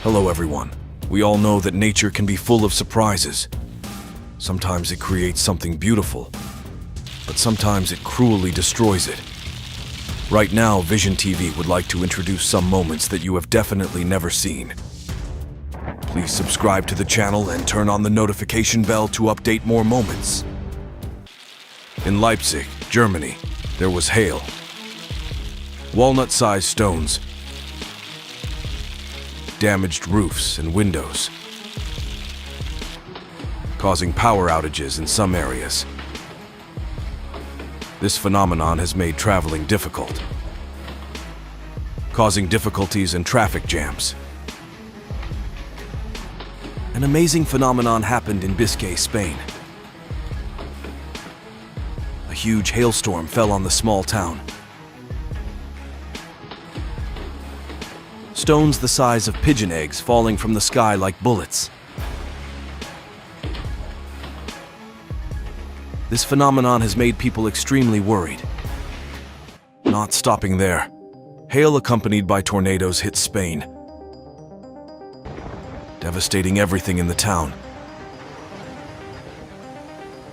Hello everyone. We all know that nature can be full of surprises. Sometimes it creates something beautiful, but sometimes it cruelly destroys it. Right now, Vision TV would like to introduce some moments that you have definitely never seen. Please subscribe to the channel and turn on the notification bell to update more moments. In Leipzig, Germany, there was hail. Walnut-sized stones, damaged roofs and windows, causing power outages in some areas. This phenomenon has made traveling difficult, causing difficulties and traffic jams. An amazing phenomenon happened in Biscay, Spain. A huge hailstorm fell on the small town. Stones the size of pigeon eggs falling from the sky like bullets. This phenomenon has made people extremely worried. Not stopping there, hail accompanied by tornadoes hit Spain, devastating everything in the town.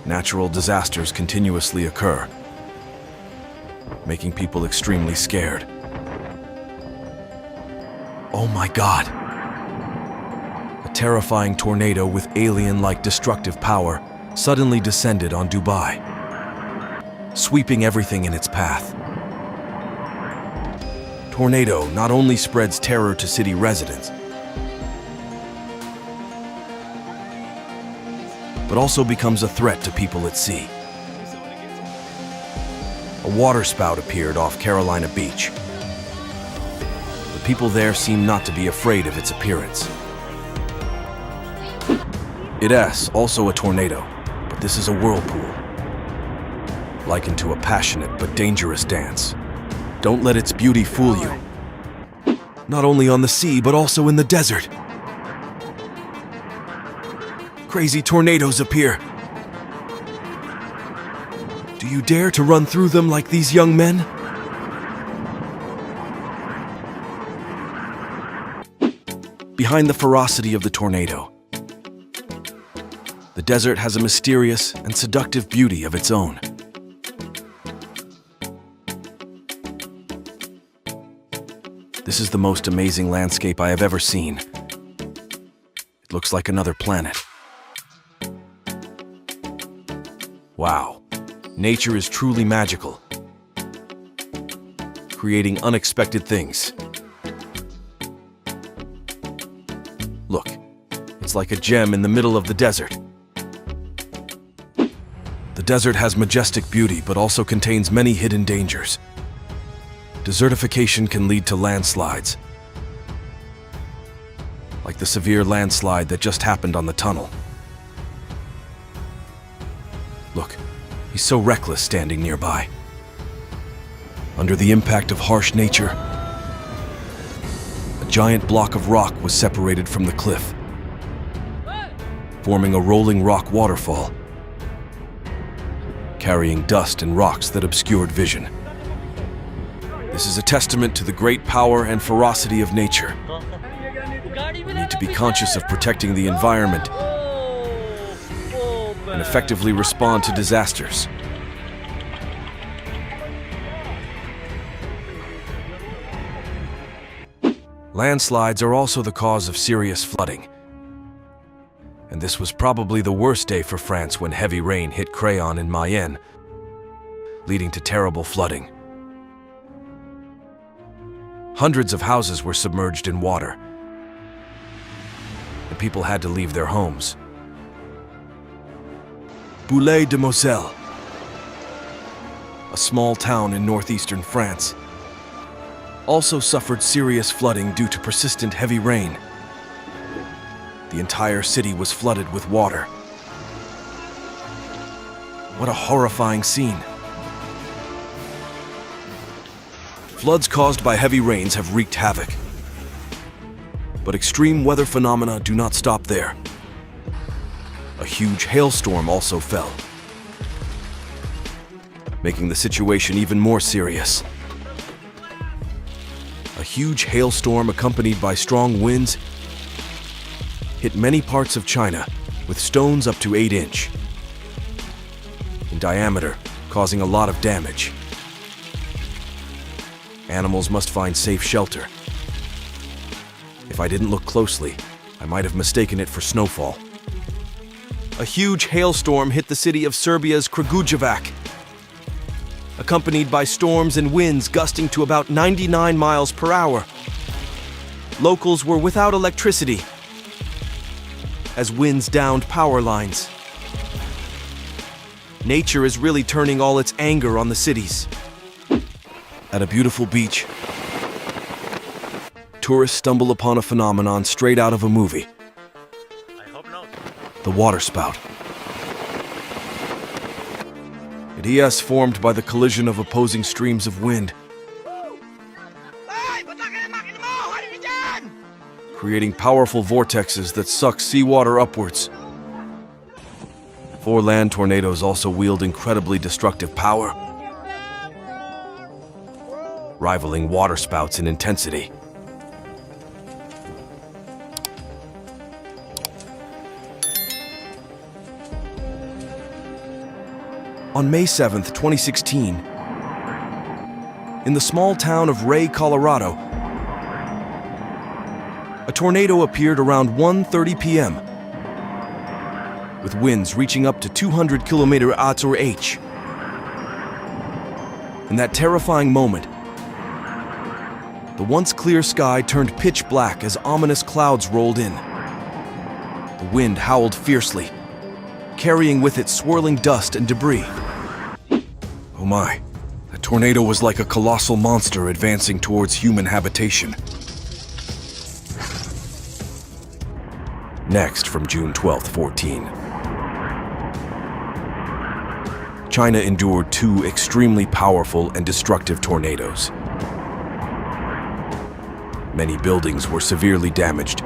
Natural disasters continuously occur, making people extremely scared. Oh my God! A terrifying tornado with alien-like destructive power suddenly descended on Dubai, sweeping everything in its path. Tornado not only spreads terror to city residents, but also becomes a threat to people at sea. A waterspout appeared off Carolina Beach. People there seem not to be afraid of its appearance. It is also a tornado, but this is a whirlpool, likened to a passionate but dangerous dance. Don't let its beauty fool you. Not only on the sea, but also in the desert. Crazy tornadoes appear. Do you dare to run through them like these young men? Behind the ferocity of the tornado, the desert has a mysterious and seductive beauty of its own. This is the most amazing landscape I have ever seen. It looks like another planet. Wow, nature is truly magical, creating unexpected things. Look, it's like a gem in the middle of the desert. The desert has majestic beauty, but also contains many hidden dangers. Desertification can lead to landslides, like the severe landslide that just happened on the tunnel. Look, he's so reckless standing nearby. Under the impact of harsh nature, a giant block of rock was separated from the cliff, forming a rolling rock waterfall, carrying dust and rocks that obscured vision. This is a testament to the great power and ferocity of nature. We need to be conscious of protecting the environment and effectively respond to disasters. Landslides are also the cause of serious flooding. And this was probably the worst day for France when heavy rain hit Crayon in Mayenne, leading to terrible flooding. Hundreds of houses were submerged in water, and people had to leave their homes. Boulay de Moselle, a small town in northeastern France, also suffered serious flooding due to persistent heavy rain. The entire city was flooded with water. What a horrifying scene. Floods caused by heavy rains have wreaked havoc. But extreme weather phenomena do not stop there. A huge hailstorm also fell, making the situation even more serious. A huge hailstorm accompanied by strong winds hit many parts of China with stones up to 8-inch in diameter, causing a lot of damage. Animals must find safe shelter. If I didn't look closely, I might have mistaken it for snowfall. A huge hailstorm hit the city of Serbia's Kragujevac, accompanied by storms and winds gusting to about 99 miles per hour. Locals were without electricity as winds downed power lines. Nature is really turning all its anger on the cities. At a beautiful beach, tourists stumble upon a phenomenon straight out of a movie. I hope not. The waterspout. It is formed by the collision of opposing streams of wind, creating powerful vortexes that suck seawater upwards. 4 land tornadoes also wield incredibly destructive power, rivaling waterspouts in intensity. On May 7th, 2016, in the small town of Ray, Colorado, a tornado appeared around 1:30 p.m. with winds reaching up to 200 km/h. In that terrifying moment, the once clear sky turned pitch black as ominous clouds rolled in. The wind howled fiercely, carrying with it swirling dust and debris. Oh my, that tornado was like a colossal monster advancing towards human habitation. Next, from June 12th, 14. China endured 2 extremely powerful and destructive tornadoes. Many buildings were severely damaged.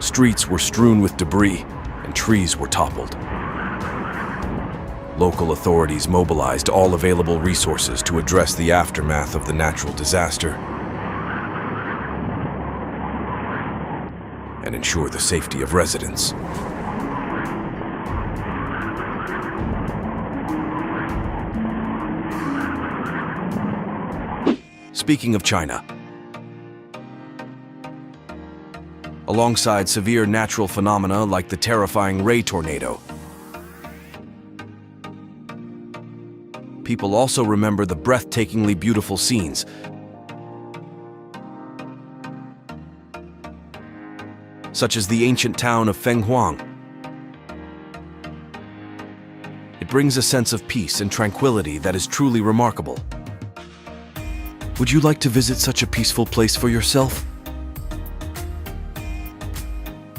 Streets were strewn with debris, and trees were toppled. Local authorities mobilized all available resources to address the aftermath of the natural disaster and ensure the safety of residents. Speaking of China, alongside severe natural phenomena like the terrifying Ray tornado, people also remember the breathtakingly beautiful scenes such as the ancient town of Fenghuang. It brings a sense of peace and tranquility that is truly remarkable. Would you like to visit such a peaceful place for yourself?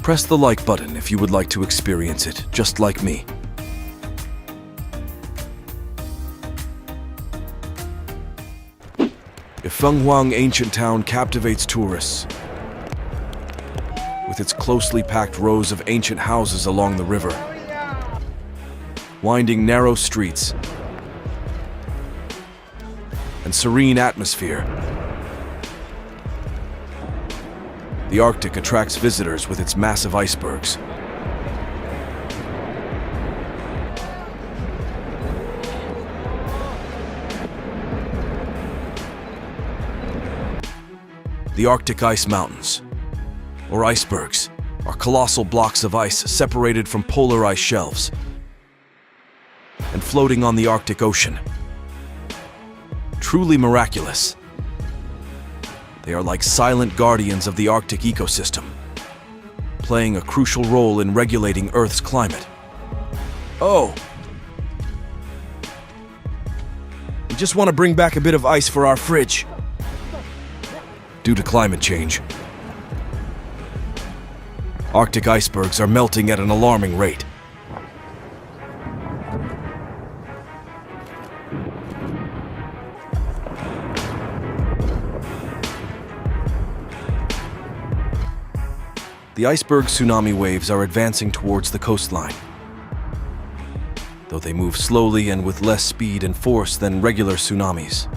Press the like button if you would like to experience it, just like me. If Fenghuang ancient town captivates tourists, with its closely packed rows of ancient houses along the river, winding narrow streets, and serene atmosphere, the Arctic attracts visitors with its massive icebergs. The Arctic ice mountains, or icebergs, are colossal blocks of ice separated from polar ice shelves and floating on the Arctic Ocean. Truly miraculous. They are like silent guardians of the Arctic ecosystem, playing a crucial role in regulating Earth's climate. Oh! We just want to bring back a bit of ice for our fridge. Due to climate change, Arctic icebergs are melting at an alarming rate. The iceberg tsunami waves are advancing towards the coastline. Though they move slowly and with less speed and force than regular tsunamis,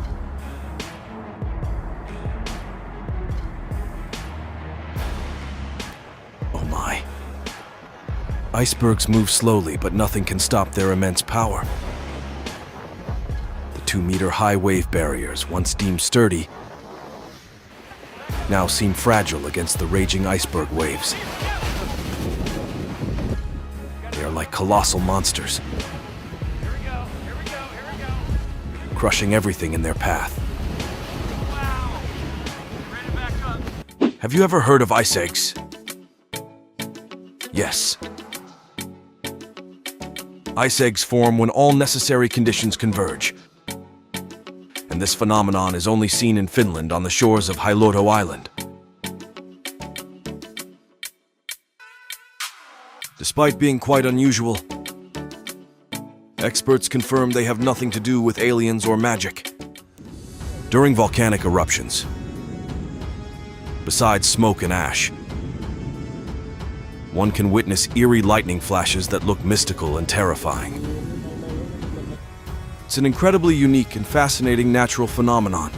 Icebergs move slowly, but nothing can stop their immense power. The 2-meter-high wave barriers, once deemed sturdy, now seem fragile against the raging iceberg waves. They are like colossal monsters, crushing everything in their path. Have you ever heard of ice eggs? Yes. Ice eggs form when all necessary conditions converge. And this phenomenon is only seen in Finland on the shores of Hailstorms Island. Despite being quite unusual, experts confirm they have nothing to do with aliens or magic. During volcanic eruptions, besides smoke and ash, one can witness eerie lightning flashes that look mystical and terrifying. It's an incredibly unique and fascinating natural phenomenon.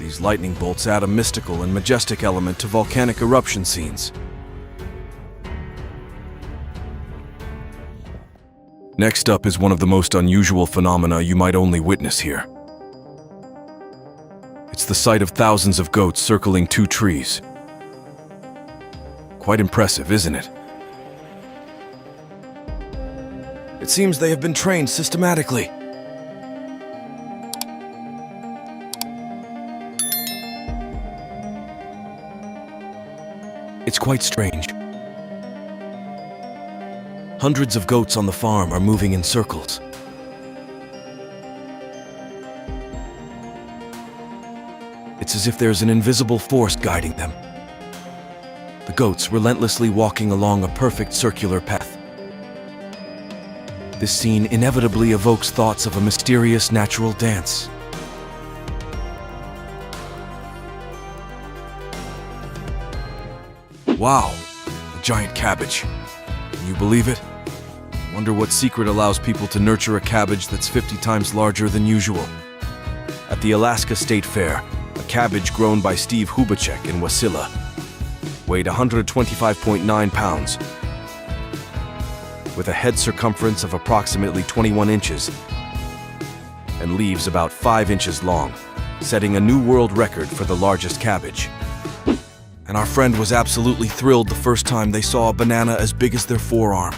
These lightning bolts add a mystical and majestic element to volcanic eruption scenes. Next up is one of the most unusual phenomena you might only witness here. It's the sight of thousands of goats circling 2 trees. Quite impressive, isn't it? It seems they have been trained systematically. It's quite strange. Hundreds of goats on the farm are moving in circles. It's as if there's an invisible force guiding them. The goats relentlessly walking along a perfect circular path. This scene inevitably evokes thoughts of a mysterious natural dance. Wow, a giant cabbage. Can you believe it? Wonder what secret allows people to nurture a cabbage that's 50 times larger than usual. At the Alaska State Fair, a cabbage grown by Steve Hubacek in Wasilla weighed 125.9 pounds, with a head circumference of approximately 21 inches and leaves about 5 inches long, setting a new world record for the largest cabbage. And our friend was absolutely thrilled the first time they saw a banana as big as their forearm.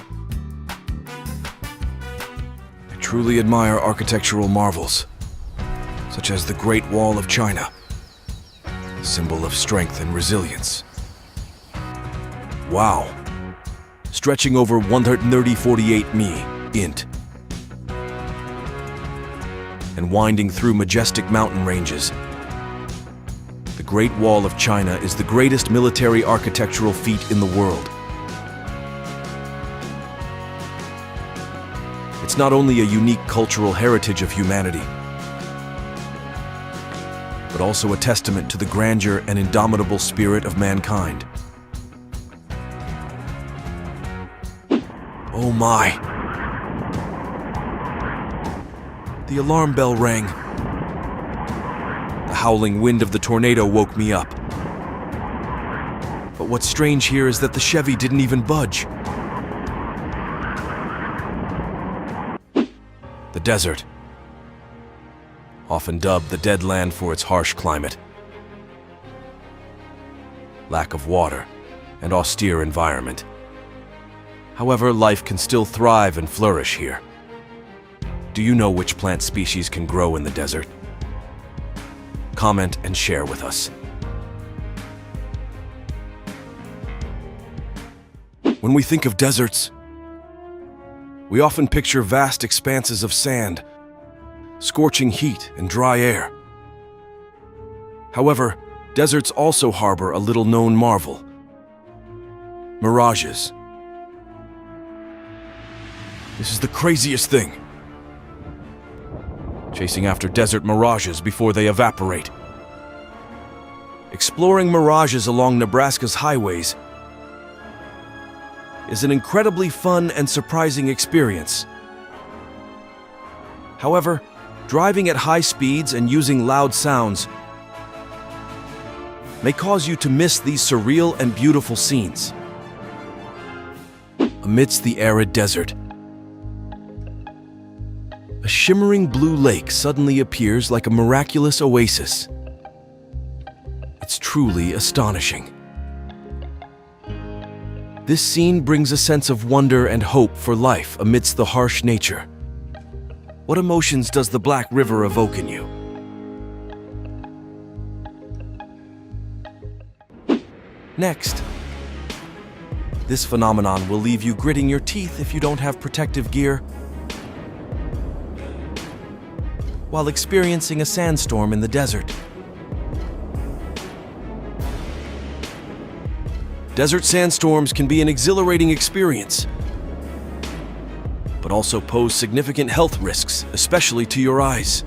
I truly admire architectural marvels, such as the Great Wall of China, a symbol of strength and resilience. Wow! Stretching over 130.48 mi, int, and winding through majestic mountain ranges. The Great Wall of China is the greatest military architectural feat in the world. It's not only a unique cultural heritage of humanity, but also a testament to the grandeur and indomitable spirit of mankind. Oh my! The alarm bell rang. The howling wind of the tornado woke me up. But what's strange here is that the Chevy didn't even budge. The desert, often dubbed the Dead Land for its harsh climate, lack of water, and austere environment. However, life can still thrive and flourish here. Do you know which plant species can grow in the desert? Comment and share with us. When we think of deserts, we often picture vast expanses of sand, scorching heat, and dry air. However, deserts also harbor a little-known marvel: mirages. This is the craziest thing. Chasing after desert mirages before they evaporate. Exploring mirages along Nebraska's highways is an incredibly fun and surprising experience. However, driving at high speeds and using loud sounds may cause you to miss these surreal and beautiful scenes. amidst the arid desert. A shimmering blue lake suddenly appears like a miraculous oasis. It's truly astonishing. This scene brings a sense of wonder and hope for life amidst the harsh nature. What emotions does the Black River evoke in you? Next. This phenomenon will leave you gritting your teeth if you don't have protective gear. While experiencing a sandstorm in the desert. Desert sandstorms can be an exhilarating experience, but also pose significant health risks, especially to your eyes.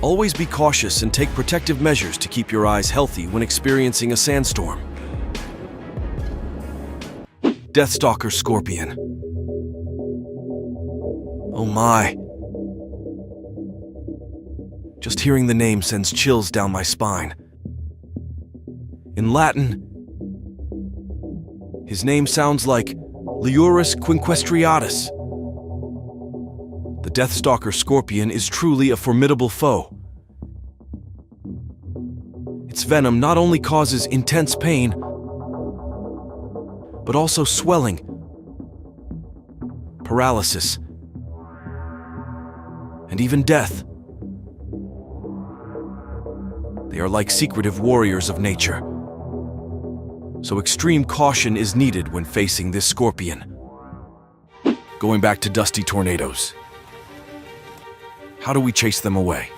Always be cautious and take protective measures to keep your eyes healthy when experiencing a sandstorm. Deathstalker scorpion. Oh my. Just hearing the name sends chills down my spine. In Latin, his name sounds like Liurus quinquestriatus. The Deathstalker scorpion is truly a formidable foe. Its venom not only causes intense pain, but also swelling, paralysis, and even death. They are like secretive warriors of nature. So extreme caution is needed when facing this scorpion. Going back to dusty tornadoes. How do we chase them away?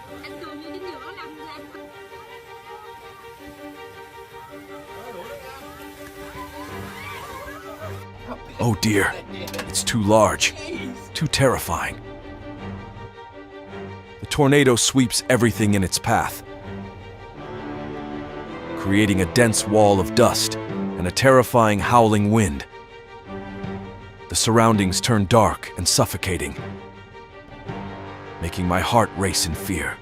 Oh dear, it's too large, too terrifying. The tornado sweeps everything in its path, creating a dense wall of dust and a terrifying howling wind. The surroundings turn dark and suffocating, making my heart race in fear.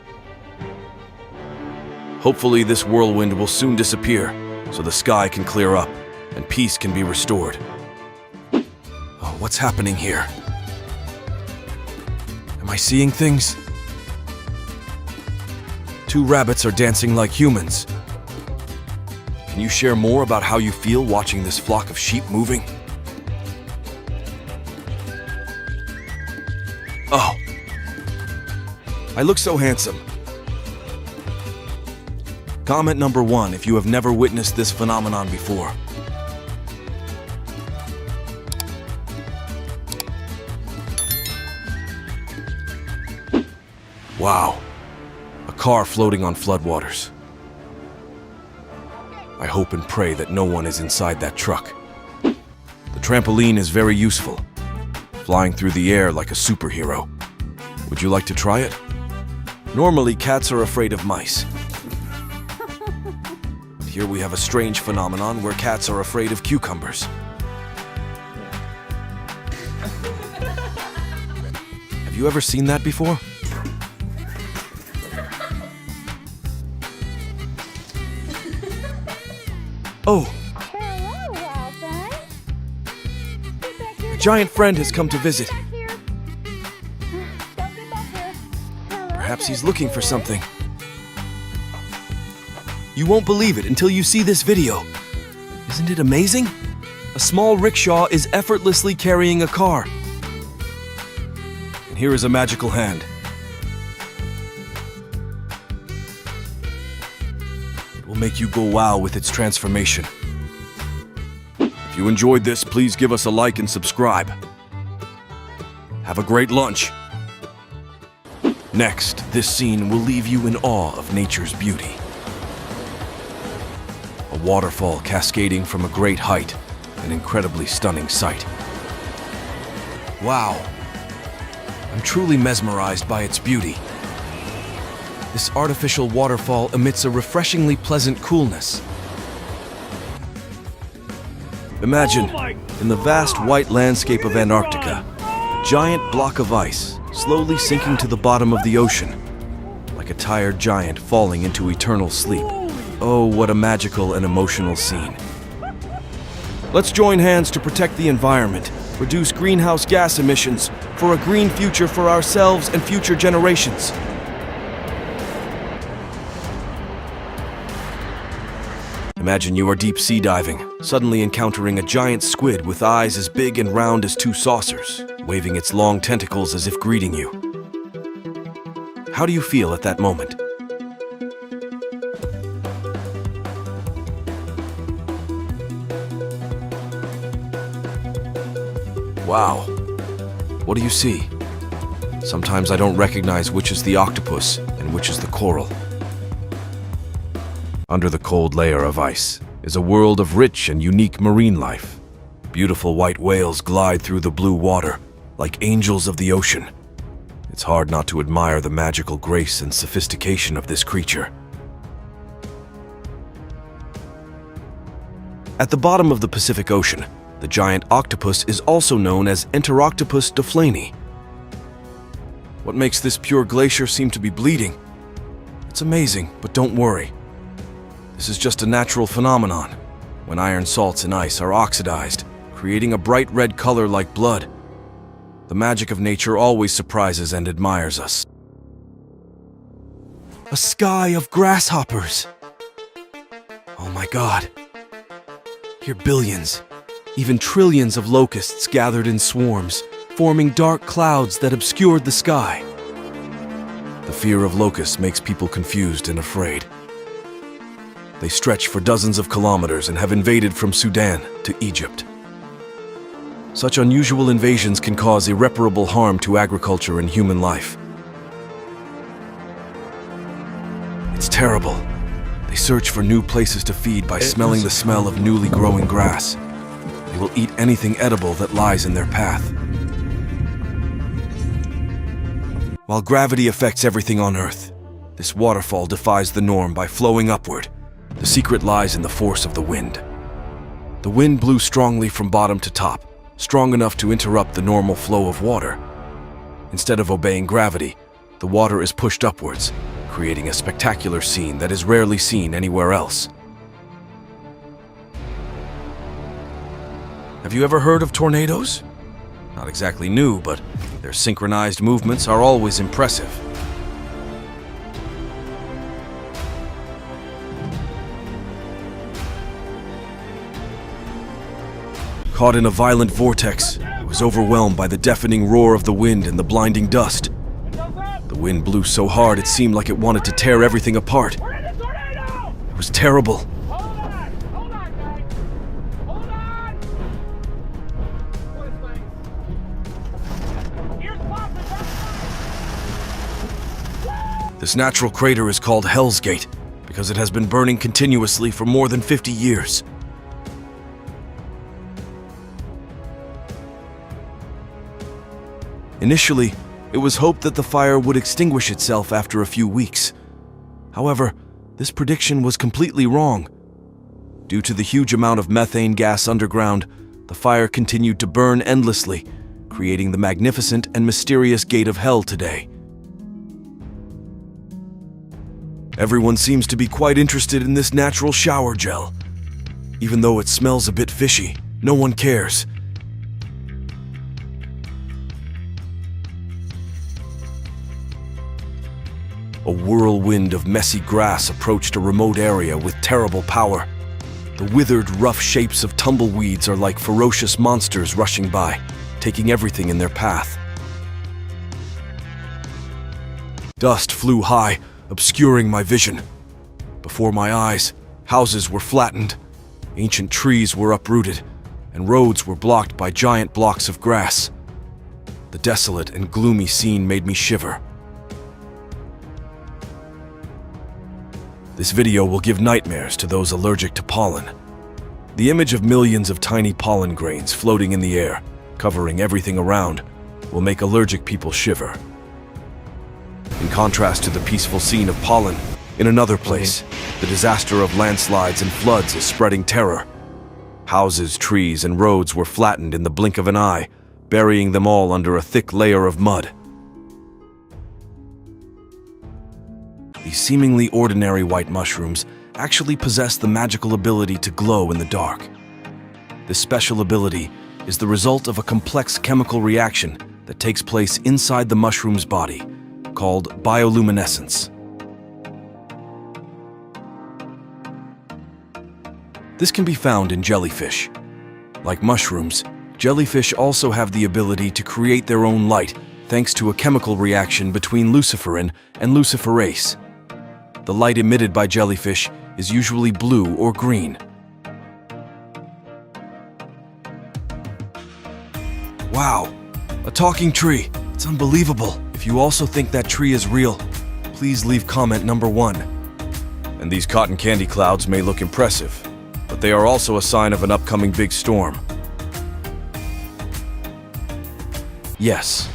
Hopefully this whirlwind will soon disappear, so the sky can clear up and peace can be restored. Oh, what's happening here? Am I seeing things? Two rabbits are dancing like humans. Can you share more about how you feel watching this flock of sheep moving? Oh, I look so handsome. Comment number 1 if you have never witnessed this phenomenon before. Wow, a car floating on floodwaters. I hope and pray that no one is inside that truck. The trampoline is very useful, flying through the air like a superhero. Would you like to try it? Normally, cats are afraid of mice. Here we have a strange phenomenon where cats are afraid of cucumbers. Have you ever seen that before? Oh! A giant friend has come to visit. Perhaps he's looking for something. You won't believe it until you see this video. Isn't it amazing? A small rickshaw is effortlessly carrying a car. And here is a magical hand. It will make you go wow with its transformation. If you enjoyed this, please give us a like and subscribe. Have a great lunch. Next, this scene will leave you in awe of nature's beauty. A waterfall cascading from a great height, an incredibly stunning sight. Wow! I'm truly mesmerized by its beauty. This artificial waterfall emits a refreshingly pleasant coolness. Imagine, in the vast white landscape of Antarctica, a giant block of ice slowly sinking to the bottom of the ocean, like a tired giant falling into eternal sleep. Oh, what a magical and emotional scene. Let's join hands to protect the environment, reduce greenhouse gas emissions, for a green future for ourselves and future generations. Imagine you are deep sea diving, suddenly encountering a giant squid with eyes as big and round as two saucers, waving its long tentacles as if greeting you. How do you feel at that moment? Wow. What do you see? Sometimes I don't recognize which is the octopus and which is the coral. Under the cold layer of ice is a world of rich and unique marine life. Beautiful white whales glide through the blue water like angels of the ocean. It's hard not to admire the magical grace and sophistication of this creature. At the bottom of the Pacific Ocean, the giant octopus is also known as Enteroctopus duflani. What makes this pure glacier seem to be bleeding? It's amazing, but don't worry. This is just a natural phenomenon, when iron salts in ice are oxidized, creating a bright red color like blood. The magic of nature always surprises and admires us. A sky of grasshoppers! Oh my God. Here billions, even trillions of locusts gathered in swarms, forming dark clouds that obscured the sky. The fear of locusts makes people confused and afraid. They stretch for dozens of kilometers and have invaded from Sudan to Egypt. Such unusual invasions can cause irreparable harm to agriculture and human life. It's terrible. They search for new places to feed by smelling the smell of newly growing grass. They will eat anything edible that lies in their path. While gravity affects everything on Earth, this waterfall defies the norm by flowing upward. The secret lies in the force of the wind. The wind blew strongly from bottom to top, strong enough to interrupt the normal flow of water. Instead of obeying gravity, the water is pushed upwards, creating a spectacular scene that is rarely seen anywhere else. Have you ever heard of tornadoes? Not exactly new, but their synchronized movements are always impressive. Caught in a violent vortex, I was overwhelmed by the deafening roar of the wind and the blinding dust. The wind blew so hard it seemed like it wanted to tear everything apart. It was terrible. This natural crater is called Hell's Gate because it has been burning continuously for more than 50 years. Initially, it was hoped that the fire would extinguish itself after a few weeks. However, this prediction was completely wrong. Due to the huge amount of methane gas underground, the fire continued to burn endlessly, creating the magnificent and mysterious Gate of Hell today. Everyone seems to be quite interested in this natural shower gel. Even though it smells a bit fishy, no one cares. A whirlwind of messy grass approached a remote area with terrible power. The withered, rough shapes of tumbleweeds are like ferocious monsters rushing by, taking everything in their path. Dust flew high, obscuring my vision. Before my eyes, houses were flattened, ancient trees were uprooted, and roads were blocked by giant blocks of grass. The desolate and gloomy scene made me shiver. This video will give nightmares to those allergic to pollen. The image of millions of tiny pollen grains floating in the air, covering everything around, will make allergic people shiver. In contrast to the peaceful scene of pollen, in another place, the disaster of landslides and floods is spreading terror. Houses, trees, and roads were flattened in the blink of an eye, burying them all under a thick layer of mud. These seemingly ordinary white mushrooms actually possess the magical ability to glow in the dark. This special ability is the result of a complex chemical reaction that takes place inside the mushroom's body, called bioluminescence. This can be found in jellyfish. Like mushrooms, jellyfish also have the ability to create their own light thanks to a chemical reaction between luciferin and luciferase. The light emitted by jellyfish is usually blue or green. Wow, a talking tree. It's unbelievable. If you also think that tree is real, please leave comment number 1. And these cotton candy clouds may look impressive, but they are also a sign of an upcoming big storm. Yes,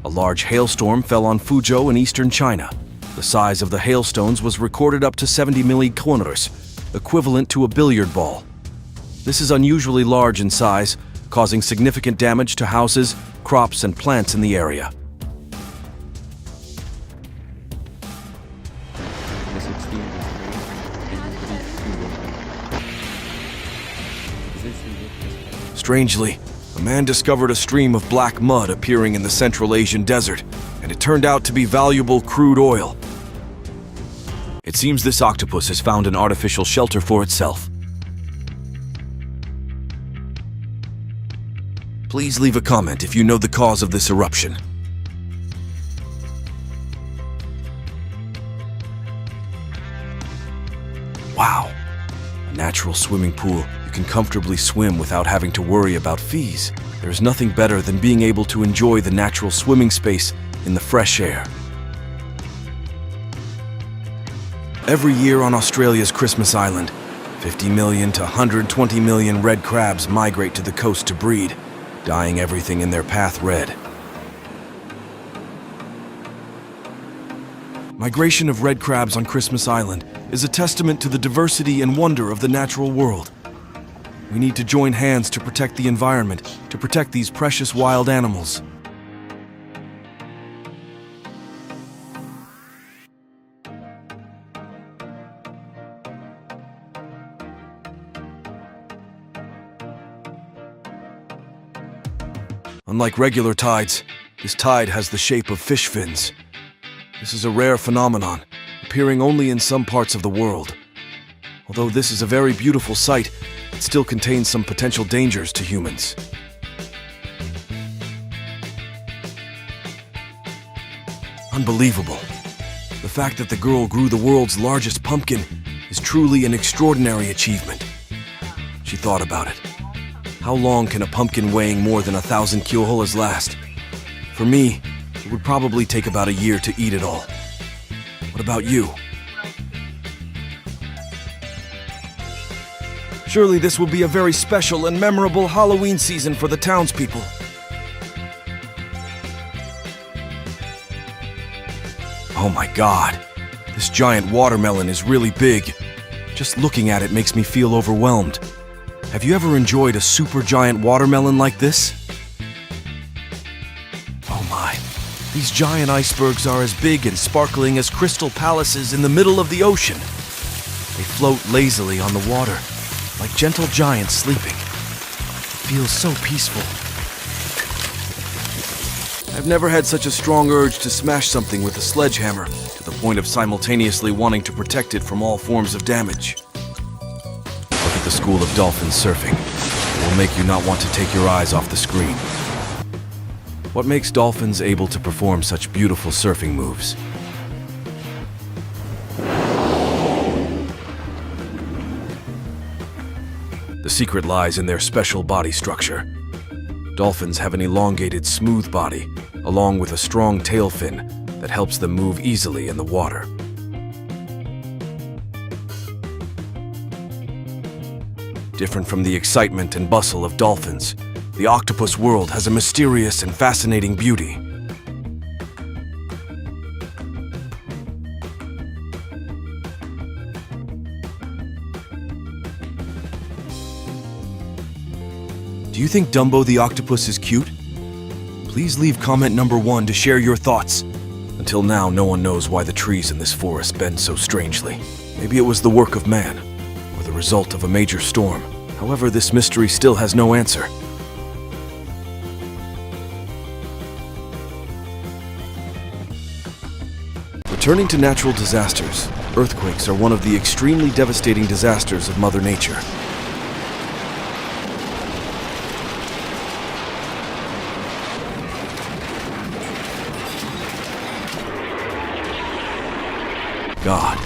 a large hailstorm fell on Fuzhou in eastern China. The size of the hailstones was recorded up to 70 millikilometers, equivalent to a billiard ball. This is unusually large in size, causing significant damage to houses, crops, and plants in the area. Strangely, a man discovered a stream of black mud appearing in the Central Asian desert, and it turned out to be valuable crude oil. It seems this octopus has found an artificial shelter for itself. Please leave a comment if you know the cause of this eruption. Wow, a natural swimming pool. You can comfortably swim without having to worry about fees. There is nothing better than being able to enjoy the natural swimming space in the fresh air. Every year on Australia's Christmas Island, 50 million to 120 million red crabs migrate to the coast to breed, dyeing everything in their path red. Migration of red crabs on Christmas Island is a testament to the diversity and wonder of the natural world. We need to join hands to protect the environment, to protect these precious wild animals. Unlike regular tides, this tide has the shape of fish fins. This is a rare phenomenon, appearing only in some parts of the world. Although this is a very beautiful sight, it still contains some potential dangers to humans. Unbelievable. The fact that the girl grew the world's largest pumpkin is truly an extraordinary achievement. She thought about it. How long can a pumpkin weighing more than 1,000 kilos last? For me, it would probably take about a year to eat it all. What about you? Surely this will be a very special and memorable Halloween season for the townspeople. Oh my God, this giant watermelon is really big. Just looking at it makes me feel overwhelmed. Have you ever enjoyed a super giant watermelon like this? Oh my, these giant icebergs are as big and sparkling as crystal palaces in the middle of the ocean. They float lazily on the water, like gentle giants sleeping. It feels so peaceful. I've never had such a strong urge to smash something with a sledgehammer, to the point of simultaneously wanting to protect it from all forms of damage. Look at the school of dolphins surfing. It will make you not want to take your eyes off the screen. What makes dolphins able to perform such beautiful surfing moves? The secret lies in their special body structure. Dolphins have an elongated, smooth body, along with a strong tail fin that helps them move easily in the water. Different from the excitement and bustle of dolphins, the octopus world has a mysterious and fascinating beauty. Do you think Dumbo the octopus is cute? Please leave comment number 1 to share your thoughts. Until now, no one knows why the trees in this forest bend so strangely. Maybe it was the work of man, or the result of a major storm. However, this mystery still has no answer. Returning to natural disasters, earthquakes are one of the extremely devastating disasters of Mother Nature. God,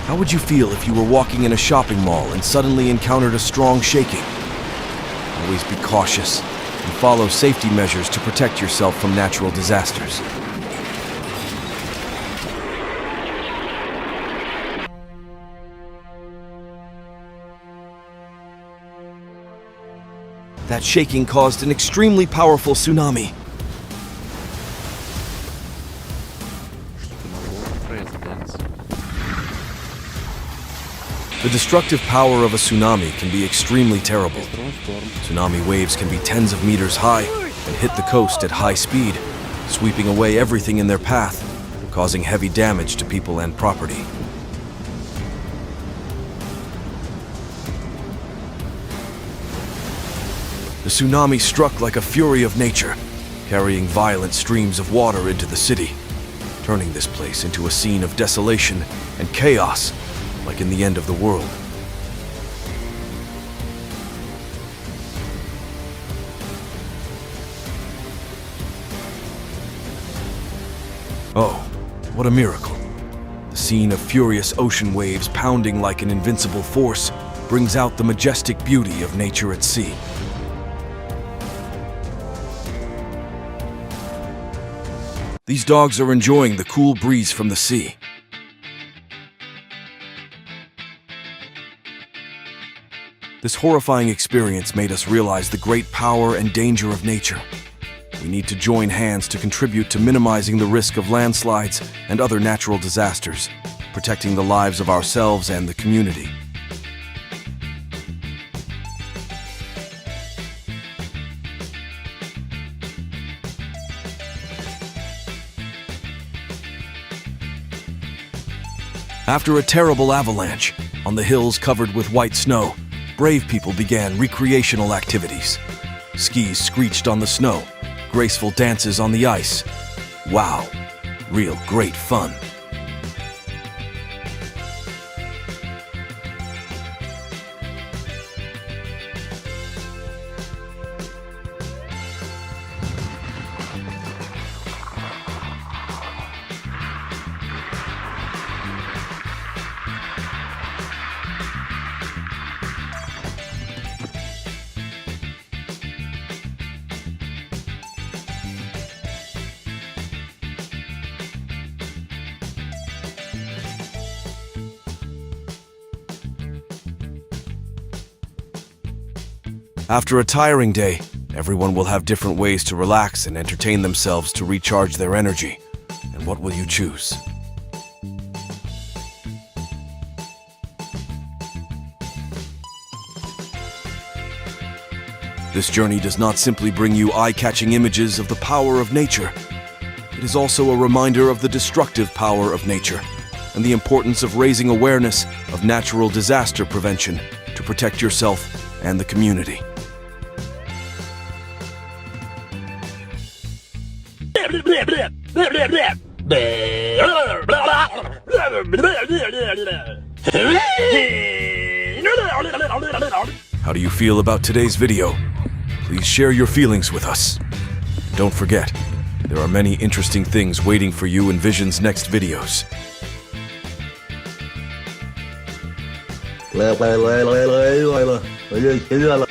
how would you feel if you were walking in a shopping mall and suddenly encountered a strong shaking? Always be cautious and follow safety measures to protect yourself from natural disasters. That shaking caused an extremely powerful tsunami. The destructive power of a tsunami can be extremely terrible. Tsunami waves can be tens of meters high and hit the coast at high speed, sweeping away everything in their path, causing heavy damage to people and property. The tsunami struck like a fury of nature, carrying violent streams of water into the city, turning this place into a scene of desolation and chaos, like in the end of the world. Oh, what a miracle. The scene of furious ocean waves pounding like an invincible force brings out the majestic beauty of nature at sea. These dogs are enjoying the cool breeze from the sea. This horrifying experience made us realize the great power and danger of nature. We need to join hands to contribute to minimizing the risk of landslides and other natural disasters, protecting the lives of ourselves and the community. After a terrible avalanche on the hills covered with white snow, brave people began recreational activities. Skis screeched on the snow, graceful dances on the ice. Wow, real great fun. After a tiring day, everyone will have different ways to relax and entertain themselves to recharge their energy. And what will you choose? This journey does not simply bring you eye-catching images of the power of nature. It is also a reminder of the destructive power of nature and the importance of raising awareness of natural disaster prevention to protect yourself and the community. How do you feel about today's video? Please share your feelings with us. Don't forget, there are many interesting things waiting for you in Vision's next videos. 来了，我就学这了。